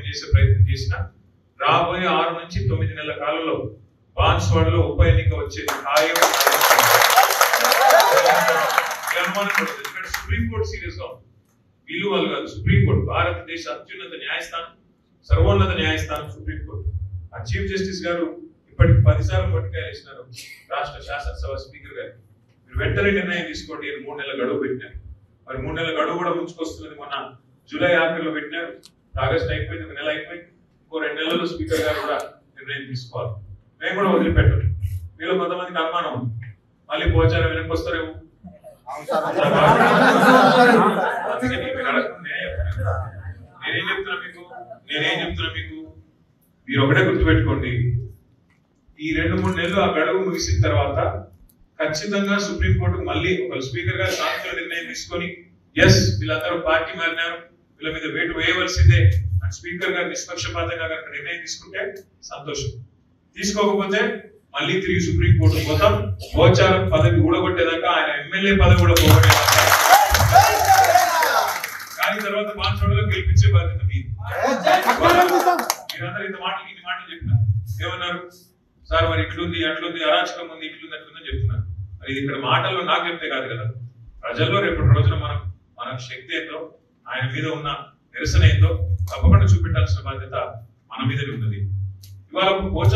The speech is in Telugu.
చేసే ప్రయత్నం చేసినా రాబోయే 6 నుంచి 9 నెలల కాలంలో బాన్స్వాడలో ఉప ఎన్నిక వచ్చేది ఖాయం. ఎందుకంటే సుప్రీంకోర్టు సీరియస్ గా వీళ్ళు వాళ్ళు కాదు, సుప్రీంకోర్టు భారతదేశ అత్యున్నత న్యాయస్థానం, సర్వోన్నత న్యాయస్థానం సుప్రీంకోర్టు. ఆ చీఫ్ జస్టిస్ గారు ఇప్పటికి 10 సార్లు మొట్టికాయలు ఇచ్చినారు రాష్ట్ర శాసనసభ స్పీకర్ గారు. మీరు వెంటనే నిర్ణయం తీసుకోండి. 3 నెలల గడువు పెట్టినారు. మరి 3 నెలల గడువు కూడా ముంచుకొస్తున్నది. మొన్న జూలై ఆఖరిలో పెట్టినారు, ఆగస్టు అయిపోయింది, 1 నెల అయిపోయింది. ఇంకో 2 నెలల్లో స్పీకర్ గారు కూడా నిర్ణయం తీసుకోవాలి. మేము కూడా వదిలిపెట్టరు. వీళ్ళు కొంతమందికి అనుమానం ఉంది, మళ్ళీ పోచారం వెనక్కి వస్తారేమో. నేనేం చెప్తున్నా మీకు మీరు ఒకటే గుర్తుపెట్టుకోండి, ఈ 2-3 నెలలు ఆ గడువు ముగిసిన తర్వాత ఖచ్చితంగా సుప్రీంకోర్టుకు మళ్ళీ ఒక స్పీకర్ గారు సానుకూల నిర్ణయం తీసుకొని ఎస్ వీళ్ళందరూ పార్టీ మారినారు, వీళ్ళ మీద వేటు వేయవలసిందే అని స్పీకర్ గారు నిష్పక్షపాతంగా కనుక నిర్ణయం తీసుకుంటే సంతోషం. తీసుకోకపోతే మళ్ళీ తిరిగి సుప్రీంకోర్టు పోతాం. పోచారం పదవి ఊడగొట్టేదాకా, ఆయన ఎమ్మెల్యే పదవి కూడా పోగొట్టేదాకా, కానీ తర్వాత మాట్లాడలో గెలిపించే బాధ్యత మీది. మీరందరూ ఇన్ని మాటలు చెప్పినారు. ఏమన్నారు సార్, మరి ఇట్లుంది అట్లుంది, అరాచకం ఉంది, ఇట్లుంది అట్లుందని చెప్తున్నారు. మరి ఇది ఇక్కడ మాటల్లో నాకు చెప్తే కాదు కదా, ప్రజల్లో రేపటి రోజున మన శక్తి ఏందో, ఆయన మీద ఉన్న నిరసన ఏందో తప్పకుండా చూపెట్టాల్సిన బాధ్యత మన మీదనే ఉన్నది. ఇవాళ పోచారం